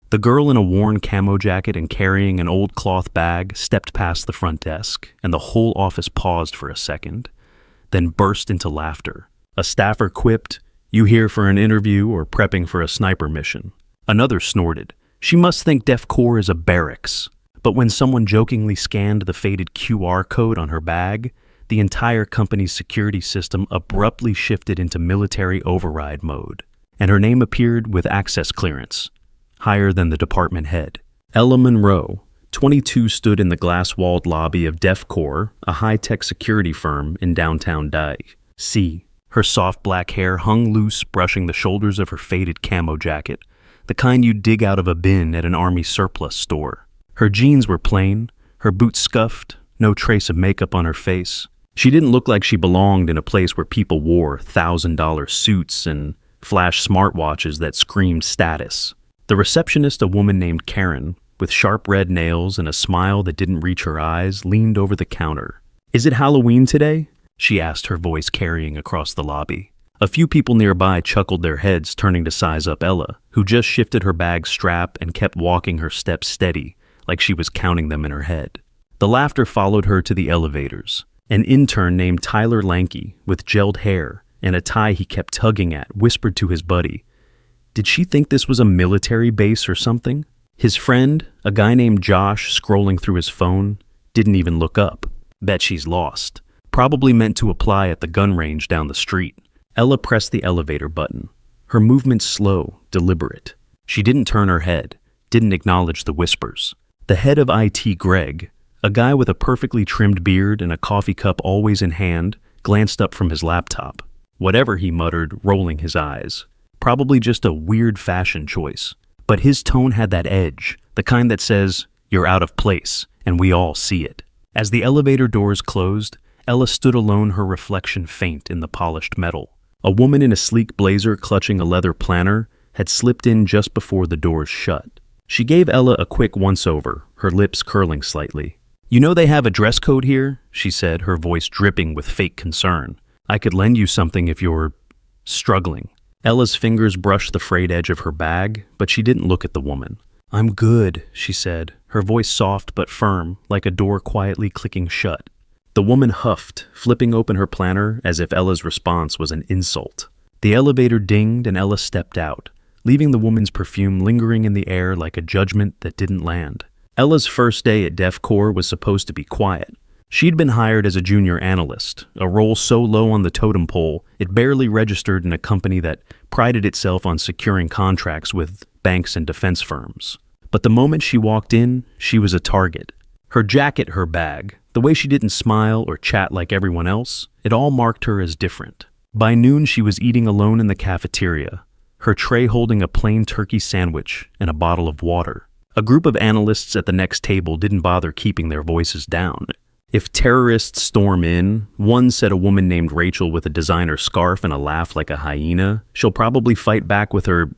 The girl in a worn camo jacket and carrying an old cloth bag stepped past the front desk, and the whole office paused for a second, then burst into laughter. A staffer quipped, "You here for an interview or prepping for a sniper mission?" Another snorted, "She must think Def Corps is a barracks." But when someone jokingly scanned the faded QR code on her bag, the entire company's security system abruptly shifted into military override mode, and her name appeared with access clearance, higher than the department head. Ella Monroe, 22, stood in the glass-walled lobby of Def Corps, a high-tech security firm in downtown D.C. Her soft black hair hung loose, brushing the shoulders of her faded camo jacket, the kind you'd dig out of a bin at an army surplus store. Her jeans were plain, her boots scuffed, no trace of makeup on her face. She didn't look like she belonged in a place where people wore $1,000 suits and flashed smartwatches that screamed status. The receptionist, a woman named Karen, with sharp red nails and a smile that didn't reach her eyes, leaned over the counter. "Is it Halloween today?" she asked, her voice carrying across the lobby. A few people nearby chuckled their heads, turning to size up Ella, who just shifted her bag's strap and kept walking her steps steady, like she was counting them in her head. The laughter followed her to the elevators. An intern named Tyler Lanky, with gelled hair and a tie he kept tugging at, whispered to his buddy, "Did she think this was a military base or something?" His friend, a guy named Josh, scrolling through his phone, didn't even look up. "Bet she's lost. Probably meant to apply at the gun range down the street." Ella pressed the elevator button. Her movement slow, deliberate. She didn't turn her head, didn't acknowledge the whispers. The head of IT, Greg, a guy with a perfectly trimmed beard and a coffee cup always in hand, glanced up from his laptop. Whatever he muttered, rolling his eyes. Probably just a weird fashion choice. But his tone had that edge, the kind that says, "You're out of place," and we all see it. As the elevator doors closed, Ella stood alone, her reflection faint in the polished metal. A woman in a sleek blazer clutching a leather planner had slipped in just before the doors shut. She gave Ella a quick once-over, her lips curling slightly. "You know they have a dress code here?" she said, her voice dripping with fake concern. "I could lend you something if you're struggling." Ella's fingers brushed the frayed edge of her bag, but she didn't look at the woman. "I'm good," she said, her voice soft but firm, like a door quietly clicking shut. The woman huffed, flipping open her planner as if Ella's response was an insult. The elevator dinged and Ella stepped out, leaving the woman's perfume lingering in the air like a judgment that didn't land. Ella's first day at Def Corps was supposed to be quiet. She'd been hired as a junior analyst, a role so low on the totem pole it barely registered in a company that prided itself on securing contracts with banks and defense firms. But the moment she walked in, she was a target. Her jacket, her bag, the way she didn't smile or chat like everyone else, it all marked her as different. By noon, she was eating alone in the cafeteria, her tray holding a plain turkey sandwich and a bottle of water. A group of analysts at the next table didn't bother keeping their voices down. If terrorists storm in, one said, a woman named Rachel with a designer scarf and a laugh like a hyena, she'll probably fight back with her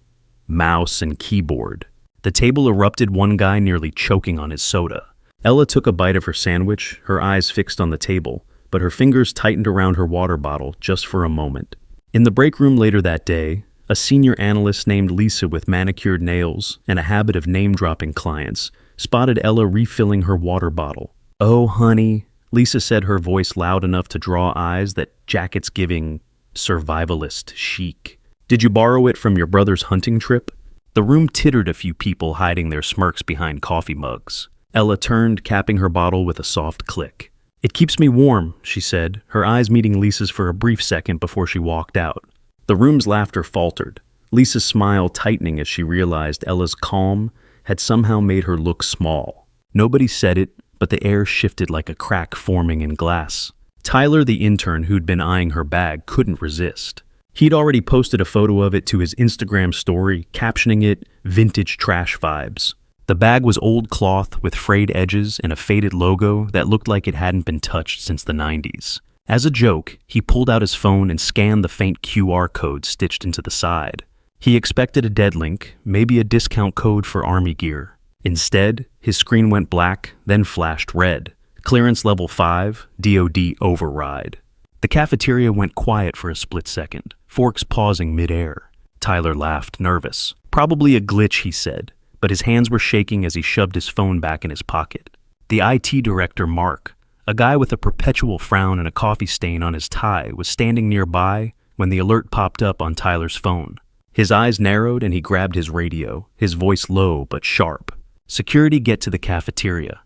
mouse and keyboard. The table erupted, one guy nearly choking on his soda. Ella took a bite of her sandwich, her eyes fixed on the table, but her fingers tightened around her water bottle just for a moment. In the break room later that day, a senior analyst named Lisa with manicured nails and a habit of name-dropping clients spotted Ella refilling her water bottle. "Oh, honey," Lisa said, her voice loud enough to draw eyes that jacket's giving survivalist chic. "Did you borrow it from your brother's hunting trip?" The room tittered, a few people hiding their smirks behind coffee mugs. Ella turned, capping her bottle with a soft click. "It keeps me warm," she said, her eyes meeting Lisa's for a brief second before she walked out. The room's laughter faltered, Lisa's smile tightening as she realized Ella's calm had somehow made her look small. Nobody said it, but the air shifted like a crack forming in glass. Tyler, the intern who'd been eyeing her bag, couldn't resist. He'd already posted a photo of it to his Instagram story, captioning it, "Vintage Trash Vibes." The bag was old cloth with frayed edges and a faded logo that looked like it hadn't been touched since the 90s. As a joke, he pulled out his phone and scanned the faint QR code stitched into the side. He expected a dead link, maybe a discount code for army gear. Instead, his screen went black, then flashed red. Clearance level 5, DoD override. The cafeteria went quiet for a split second, forks pausing mid-air. Tyler laughed, nervous. "Probably a glitch," he said, but his hands were shaking as he shoved his phone back in his pocket. The IT director, Mark, a guy with a perpetual frown and a coffee stain on his tie, was standing nearby when the alert popped up on Tyler's phone. His eyes narrowed and he grabbed his radio, his voice low but sharp. "Security, get to the cafeteria."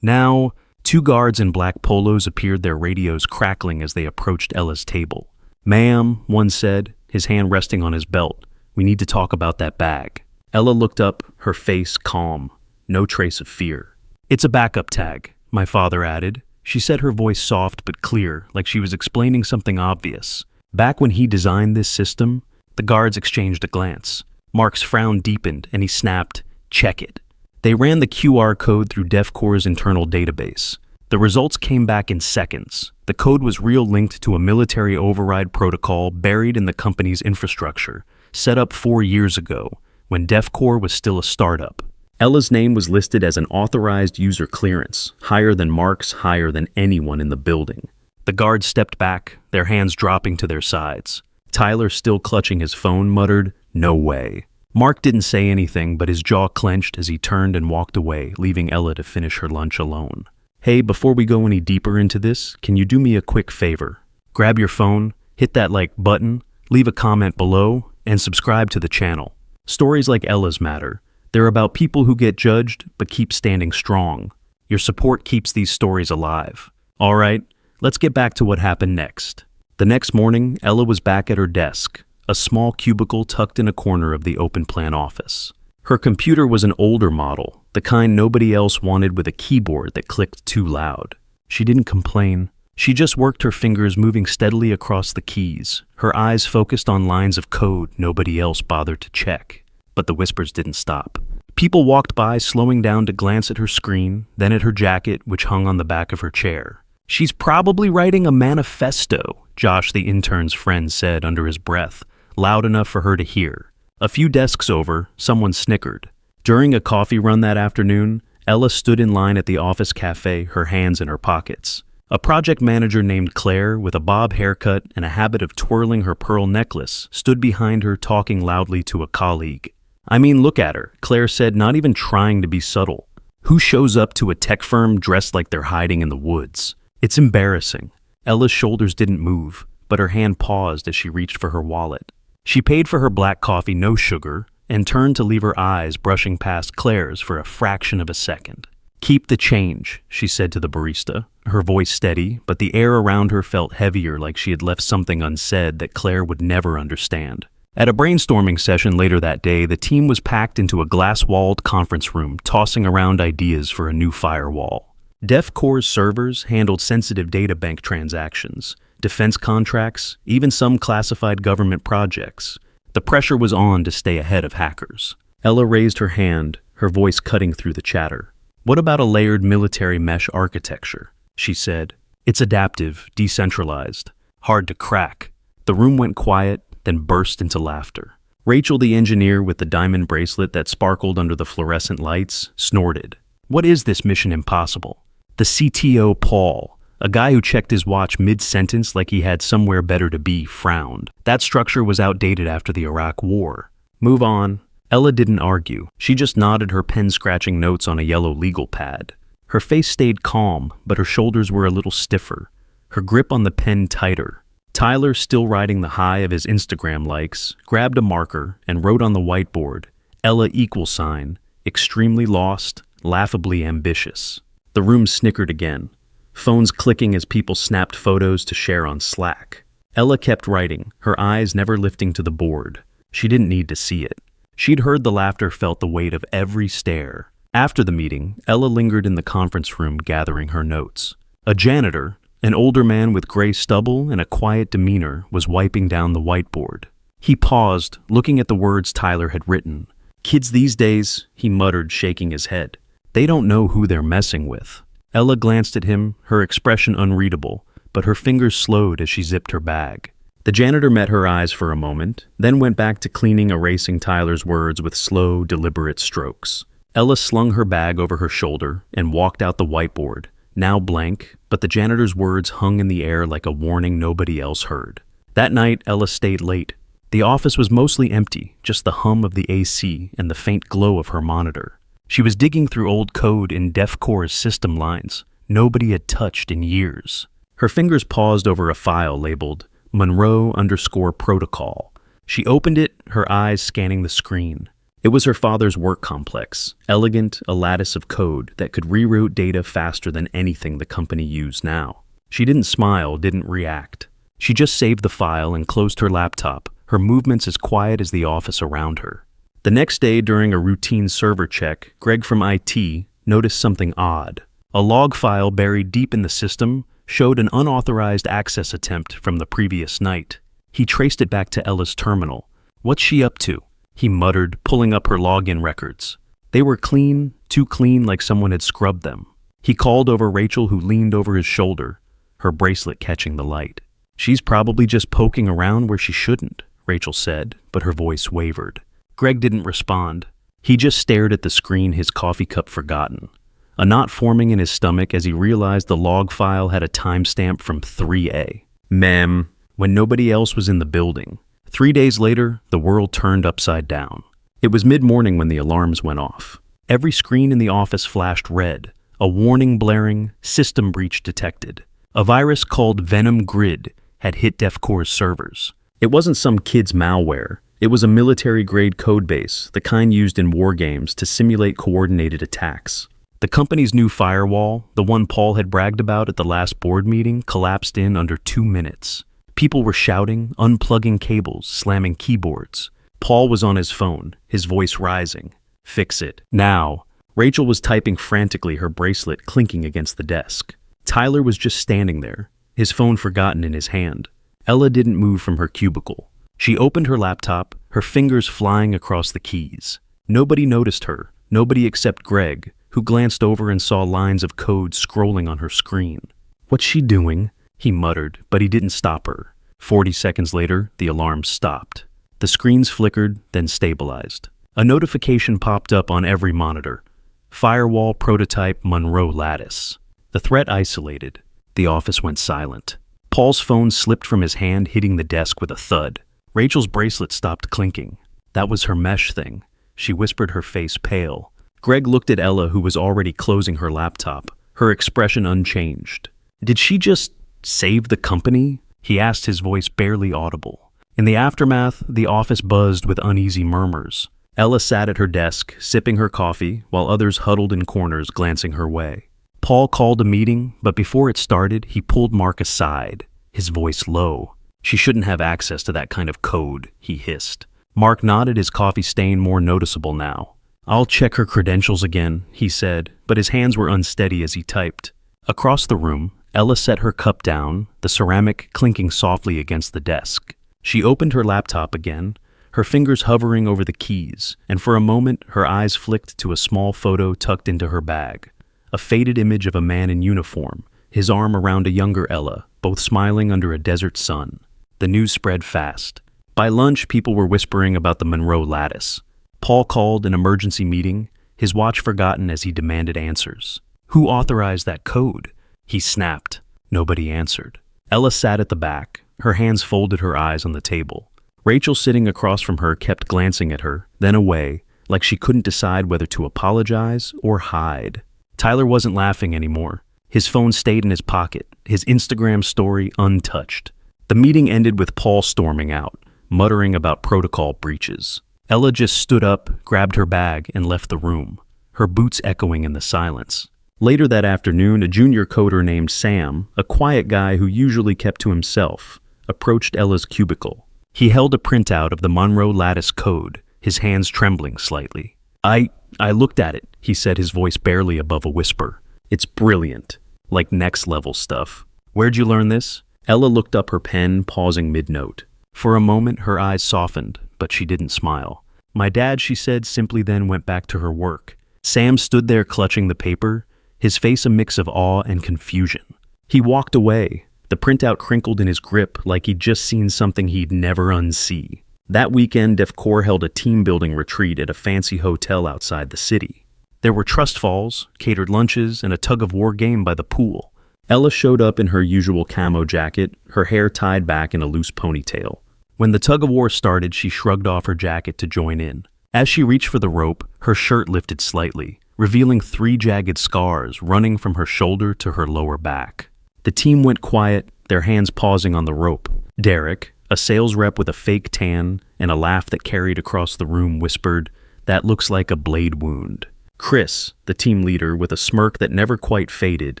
Now, two guards in black polos appeared, their radios crackling as they approached Ella's table. "Ma'am," one said, his hand resting on his belt, "we need to talk about that bag." Ella looked up, her face calm, no trace of fear. "It's a backup tag," my father added. She said, her voice soft but clear, like she was explaining something obvious. Back when he designed this system, the guards exchanged a glance. Mark's frown deepened and he snapped, "Check it." They ran the QR code through DEFCOR's internal database. The results came back in seconds. The code was linked to a military override protocol buried in the company's infrastructure, set up 4 years ago, when DEFCOR was still a startup. Ella's name was listed as an authorized user clearance, higher than Mark's, higher than anyone in the building. The guards stepped back, their hands dropping to their sides. Tyler, still clutching his phone, muttered, "No way." Mark didn't say anything, but his jaw clenched as he turned and walked away, leaving Ella to finish her lunch alone. "Hey, before we go any deeper into this, can you do me a quick favor? Grab your phone, hit that like button, leave a comment below, and subscribe to the channel. Stories like Ella's matter. They're about people who get judged but keep standing strong. Your support keeps these stories alive. All right, let's get back to what happened next." The next morning, Ella was back at her desk, a small cubicle tucked in a corner of the open plan office. Her computer was an older model, the kind nobody else wanted, with a keyboard that clicked too loud. She didn't complain. She just worked her fingers, moving steadily across the keys, her eyes focused on lines of code nobody else bothered to check. But the whispers didn't stop. People walked by, slowing down to glance at her screen, then at her jacket, which hung on the back of her chair. "She's probably writing a manifesto," Josh, the intern's friend, said under his breath, loud enough for her to hear. A few desks over, someone snickered. During a coffee run that afternoon, Ella stood in line at the office cafe, her hands in her pockets. A project manager named Claire, with a bob haircut and a habit of twirling her pearl necklace, stood behind her, talking loudly to a colleague. "I mean, look at her," Claire said, not even trying to be subtle. "Who shows up to a tech firm dressed like they're hiding in the woods? It's embarrassing." Ella's shoulders didn't move, but her hand paused as she reached for her wallet. She paid for her black coffee, no sugar, and turned to leave her eyes brushing past Claire's for a fraction of a second. "Keep the change," she said to the barista, her voice steady, but the air around her felt heavier, like she had left something unsaid that Claire would never understand. At a brainstorming session later that day, the team was packed into a glass-walled conference room, tossing around ideas for a new firewall. DEFCOR's servers handled sensitive data bank transactions, defense contracts, even some classified government projects. The pressure was on to stay ahead of hackers. Ella raised her hand, her voice cutting through the chatter. "What about a layered military mesh architecture?" she said. "It's adaptive, decentralized, hard to crack." The room went quiet, then burst into laughter. Rachel, the engineer with the diamond bracelet that sparkled under the fluorescent lights, snorted. "What is this Mission Impossible?" The CTO, Paul, a guy who checked his watch mid-sentence like he had somewhere better to be, frowned. That structure was outdated after the Iraq War. "Move on." Ella didn't argue. She just nodded, her pen scratching notes on a yellow legal pad. Her face stayed calm, but her shoulders were a little stiffer, her grip on the pen tighter. Tyler, still riding the high of his Instagram likes, grabbed a marker and wrote on the whiteboard, "Ella =, extremely lost, laughably ambitious." The room snickered again, phones clicking as people snapped photos to share on Slack. Ella kept writing, her eyes never lifting to the board. She didn't need to see it. She'd heard the laughter, felt the weight of every stare. After the meeting, Ella lingered in the conference room gathering her notes. A janitor, an older man with gray stubble and a quiet demeanor, was wiping down the whiteboard. He paused, looking at the words Tyler had written. "Kids these days," he muttered, shaking his head. "They don't know who they're messing with." Ella glanced at him, her expression unreadable, but her fingers slowed as she zipped her bag. The janitor met her eyes for a moment, then went back to cleaning, erasing Tyler's words with slow, deliberate strokes. Ella slung her bag over her shoulder and walked out the whiteboard, now blank, but the janitor's words hung in the air like a warning nobody else heard. That night, Ella stayed late. The office was mostly empty, just the hum of the AC and the faint glow of her monitor. She was digging through old code in DEFCOR's system lines nobody had touched in years. Her fingers paused over a file labeled Monroe_protocol. She opened it, her eyes scanning the screen. It was her father's work complex, elegant, a lattice of code that could reroute data faster than anything the company used now. She didn't smile, didn't react. She just saved the file and closed her laptop, her movements as quiet as the office around her. The next day, during a routine server check, Greg from IT noticed something odd. A log file buried deep in the system showed an unauthorized access attempt from the previous night. He traced it back to Ella's terminal. "What's she up to?" he muttered, pulling up her login records. They were clean, too clean like someone had scrubbed them. He called over Rachel, who leaned over his shoulder, her bracelet catching the light. "She's probably just poking around where she shouldn't," Rachel said, but her voice wavered. Greg didn't respond. He just stared at the screen, his coffee cup forgotten. A knot forming in his stomach as he realized the log file had a timestamp from 3A. Mem. When nobody else was in the building. 3 days later, the world turned upside down. It was mid-morning when the alarms went off. Every screen in the office flashed red, a warning blaring, system breach detected. A virus called Venom Grid had hit DEFCOR's servers. It wasn't some kid's malware. It was a military-grade codebase, the kind used in war games to simulate coordinated attacks. The company's new firewall, the one Paul had bragged about at the last board meeting, collapsed in under 2 minutes. People were shouting, unplugging cables, slamming keyboards. Paul was on his phone, his voice rising. "Fix it. Now." Rachel was typing frantically, her bracelet clinking against the desk. Tyler was just standing there, his phone forgotten in his hand. Ella didn't move from her cubicle. She opened her laptop, her fingers flying across the keys. Nobody noticed her, nobody except Greg, who glanced over and saw lines of code scrolling on her screen. "What's she doing?" he muttered, but he didn't stop her. 40 seconds later, the alarm stopped. The screens flickered, then stabilized. A notification popped up on every monitor. Firewall prototype Monroe Lattice. The threat isolated. The office went silent. Paul's phone slipped from his hand, hitting the desk with a thud. Rachel's bracelet stopped clinking. That was her mesh thing. She whispered, her face pale. Greg looked at Ella, who was already closing her laptop, her expression unchanged. "Did she just save the company?" he asked, his voice barely audible. In the aftermath, the office buzzed with uneasy murmurs. Ella sat at her desk, sipping her coffee, while others huddled in corners, glancing her way. Paul called a meeting, but before it started, he pulled Mark aside, his voice low. "She shouldn't have access to that kind of code," he hissed. Mark nodded, his coffee stain more noticeable now. "I'll check her credentials again," he said, but his hands were unsteady as he typed. Across the room, Ella set her cup down, the ceramic clinking softly against the desk. She opened her laptop again, her fingers hovering over the keys, and for a moment her eyes flicked to a small photo tucked into her bag. A faded image of a man in uniform, his arm around a younger Ella, both smiling under a desert sun. The news spread fast. By lunch, people were whispering about the Monroe Lattice. Paul called an emergency meeting, his watch forgotten as he demanded answers. Who authorized that code? He snapped. Nobody answered. Ella sat at the back, her hands folded, her eyes on the table. Rachel, sitting across from her, kept glancing at her, then away, like she couldn't decide whether to apologize or hide. Tyler wasn't laughing anymore. His phone stayed in his pocket, his Instagram story untouched. The meeting ended with Paul storming out, muttering about protocol breaches. Ella just stood up, grabbed her bag, and left the room, her boots echoing in the silence. Later that afternoon, a junior coder named Sam, a quiet guy who usually kept to himself, approached Ella's cubicle. He held a printout of the Monroe Lattice code, his hands trembling slightly. I looked at it, he said, his voice barely above a whisper. "It's brilliant. Like next-level stuff. Where'd you learn this?" Ella looked up her pen, pausing mid-note. For a moment, her eyes softened, but she didn't smile. "My dad," she said simply, then went back to her work. Sam stood there clutching the paper, his face a mix of awe and confusion. He walked away, the printout crinkled in his grip like he'd just seen something he'd never unsee. That weekend, DEFCOR held a team-building retreat at a fancy hotel outside the city. There were trust falls, catered lunches, and a tug-of-war game by the pool. Ella showed up in her usual camo jacket, her hair tied back in a loose ponytail. When the tug-of-war started, she shrugged off her jacket to join in. As she reached for the rope, her shirt lifted slightly, revealing 3 jagged scars running from her shoulder to her lower back. The team went quiet, their hands pausing on the rope. Derek, a sales rep with a fake tan and a laugh that carried across the room, whispered, "That looks like a blade wound." Chris, the team leader with a smirk that never quite faded,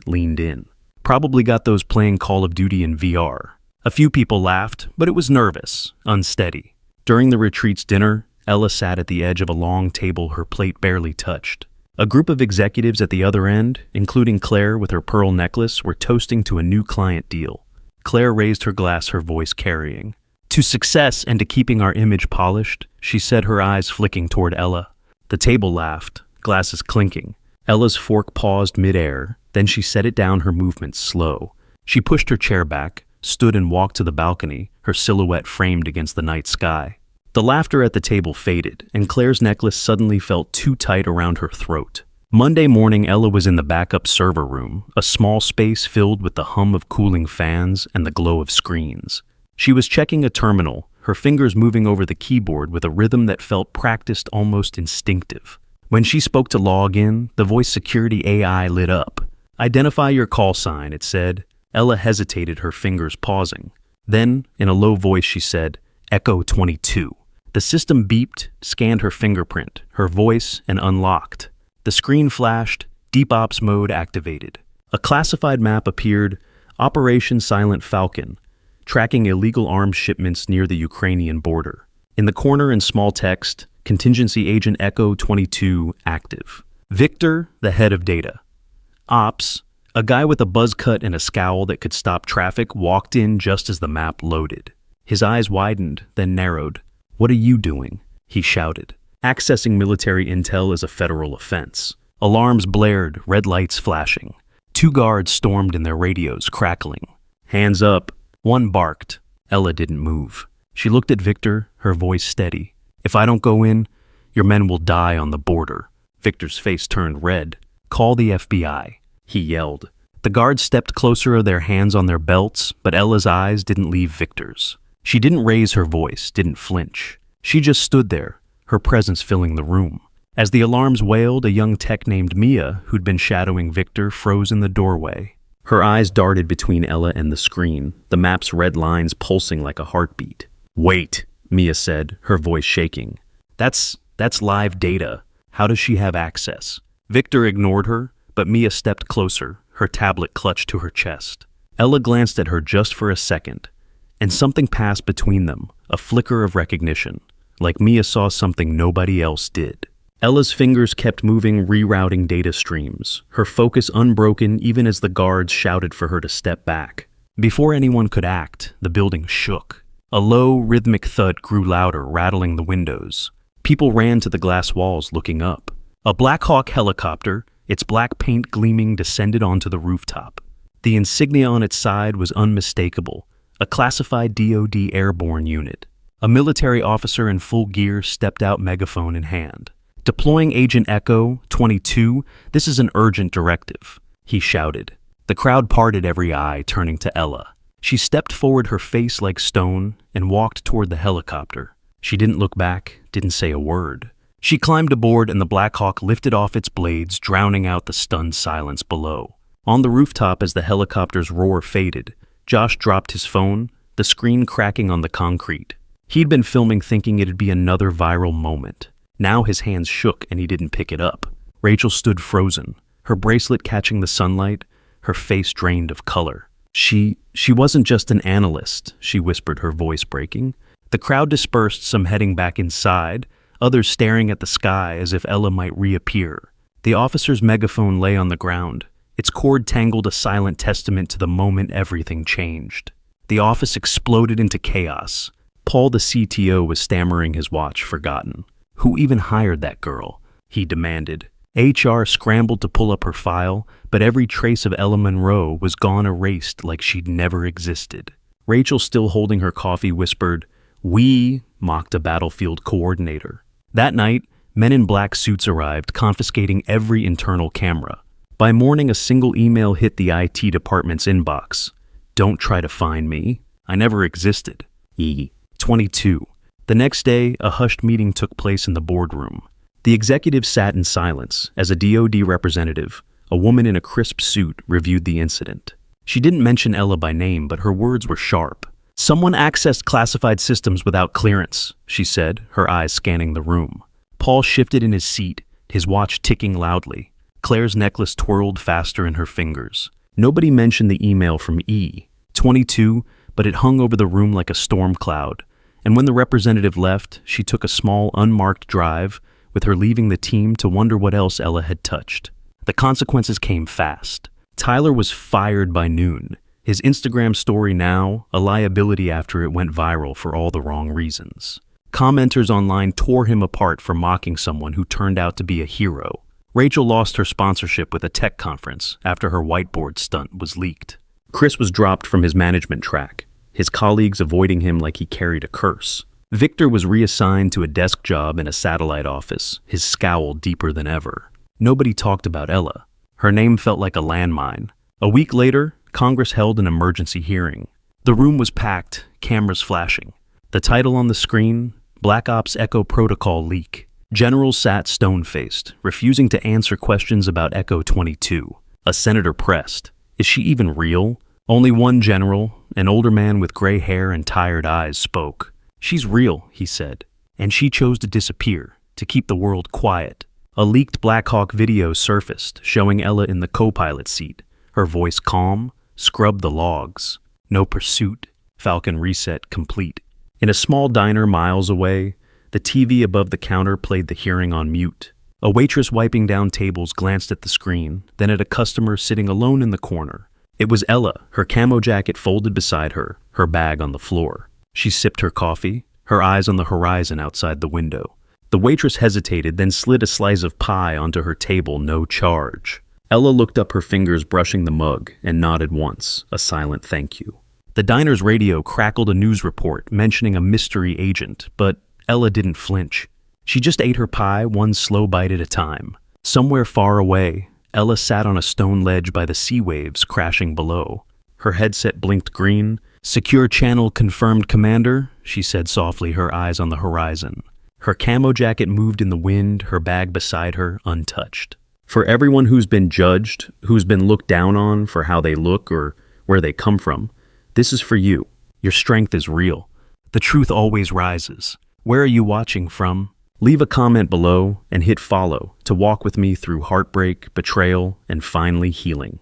leaned in. "Probably got those playing Call of Duty in VR." A few people laughed, but it was nervous, unsteady. During the retreat's dinner, Ella sat at the edge of a long table her plate barely touched. A group of executives at the other end, including Claire with her pearl necklace, were toasting to a new client deal. Claire raised her glass, her voice carrying. "To success and to keeping our image polished," she said, her eyes flicking toward Ella. The table laughed, glasses clinking. Ella's fork paused midair, then she set it down, her movements slow. She pushed her chair back, stood and walked to the balcony, her silhouette framed against the night sky. The laughter at the table faded, and Claire's necklace suddenly felt too tight around her throat. Monday morning, Ella was in the backup server room, a small space filled with the hum of cooling fans and the glow of screens. She was checking a terminal, her fingers moving over the keyboard with a rhythm that felt practiced, almost instinctive. When she spoke to log in, the voice security AI lit up. "Identify your call sign," it said. Ella hesitated, her fingers pausing. Then, in a low voice, she said, "Echo 22. The system beeped, scanned her fingerprint, her voice, and unlocked. The screen flashed, Deep Ops mode activated. A classified map appeared, Operation Silent Falcon, tracking illegal arms shipments near the Ukrainian border. In the corner in small text, Contingency Agent Echo 22 active. Victor, the head of data. Ops, a guy with a buzz cut and a scowl that could stop traffic, walked in just as the map loaded. His eyes widened, then narrowed. "What are you doing?" he shouted. Accessing military intel is a federal offense. Alarms blared, red lights flashing. 2 guards stormed in their radios, crackling. "Hands up." One barked. Ella didn't move. She looked at Victor, her voice steady. "If I don't go in, your men will die on the border." Victor's face turned red. "Call the FBI." he yelled. The guards stepped closer, their hands on their belts, but Ella's eyes didn't leave Victor's. She didn't raise her voice, didn't flinch. She just stood there, her presence filling the room. As the alarms wailed, a young tech named Mia, who'd been shadowing Victor, froze in the doorway. Her eyes darted between Ella and the screen, the map's red lines pulsing like a heartbeat. "Wait," Mia said, her voice shaking. That's live data. How does she have access?" Victor ignored her, but Mia stepped closer, her tablet clutched to her chest. Ella glanced at her just for a second, and something passed between them, a flicker of recognition, like Mia saw something nobody else did. Ella's fingers kept moving, rerouting data streams, her focus unbroken even as the guards shouted for her to step back. Before anyone could act, the building shook. A low, rhythmic thud grew louder, rattling the windows. People ran to the glass walls, looking up. A Black Hawk helicopter, its black paint gleaming, descended onto the rooftop. The insignia on its side was unmistakable, a classified DoD airborne unit. A military officer in full gear stepped out, megaphone in hand. "Deploying Agent Echo 22, this is an urgent directive," he shouted. The crowd parted, every eye turning to Ella. She stepped forward, her face like stone, and walked toward the helicopter. She didn't look back, didn't say a word. She climbed aboard, and the Black Hawk lifted off its blades, drowning out the stunned silence below. On the rooftop, as the helicopter's roar faded, Josh dropped his phone, the screen cracking on the concrete. He'd been filming thinking it'd be another viral moment. Now his hands shook and he didn't pick it up. Rachel stood frozen, her bracelet catching the sunlight, her face drained of color. She wasn't just an analyst," she whispered, her voice breaking. The crowd dispersed, some heading back inside, others staring at the sky as if Ella might reappear. The officer's megaphone lay on the ground, its cord tangled, a silent testament to the moment everything changed. The office exploded into chaos. Paul, the CTO, was stammering, his watch forgotten. "Who even hired that girl?" he demanded. HR scrambled to pull up her file, but every trace of Ella Monroe was gone, erased like she'd never existed. Rachel, still holding her coffee, whispered, "We," mocked a battlefield coordinator. That night, men in black suits arrived, confiscating every internal camera. By morning, a single email hit the IT department's inbox. "Don't try to find me. I never existed. 22. The next day, a hushed meeting took place in the boardroom. The executive sat in silence as a DoD representative, a woman in a crisp suit, reviewed the incident. She didn't mention Ella by name, but her words were sharp. "Someone accessed classified systems without clearance," she said, her eyes scanning the room. Paul shifted in his seat, his watch ticking loudly. Claire's necklace twirled faster in her fingers. Nobody mentioned the email from E. 22, but it hung over the room like a storm cloud. And when the representative left, she took a small, unmarked drive, with her leaving the team to wonder what else Ella had touched. The consequences came fast. Tyler was fired by noon. His Instagram story now, a liability after it went viral for all the wrong reasons. Commenters online tore him apart for mocking someone who turned out to be a hero. Rachel lost her sponsorship with a tech conference after her whiteboard stunt was leaked. Chris was dropped from his management track, his colleagues avoiding him like he carried a curse. Victor was reassigned to a desk job in a satellite office, his scowl deeper than ever. Nobody talked about Ella. Her name felt like a landmine. A week later, Congress held an emergency hearing. The room was packed, cameras flashing. The title on the screen, Black Ops Echo Protocol Leak. Generals sat stone-faced, refusing to answer questions about Echo 22. A senator pressed, "Is she even real?" Only one general, an older man with gray hair and tired eyes, spoke. "She's real," he said, "and she chose to disappear, to keep the world quiet." A leaked Black Hawk video surfaced, showing Ella in the co-pilot seat, her voice calm, "Scrub the logs. No pursuit. Falcon reset complete." In a small diner miles away, the TV above the counter played the hearing on mute. A waitress wiping down tables glanced at the screen, then at a customer sitting alone in the corner. It was Ella, her camo jacket folded beside her, her bag on the floor. She sipped her coffee, her eyes on the horizon outside the window. The waitress hesitated, then slid a slice of pie onto her table, no charge. Ella looked up, her fingers brushing the mug, and nodded once, a silent thank you. The diner's radio crackled a news report mentioning a mystery agent, but Ella didn't flinch. She just ate her pie, one slow bite at a time. Somewhere far away, Ella sat on a stone ledge by the sea waves crashing below. Her headset blinked green. "Secure channel confirmed, Commander," she said softly, her eyes on the horizon. Her camo jacket moved in the wind, her bag beside her, untouched. For everyone who's been judged, who's been looked down on for how they look or where they come from, this is for you. Your strength is real. The truth always rises. Where are you watching from? Leave a comment below and hit follow to walk with me through heartbreak, betrayal, and finally healing.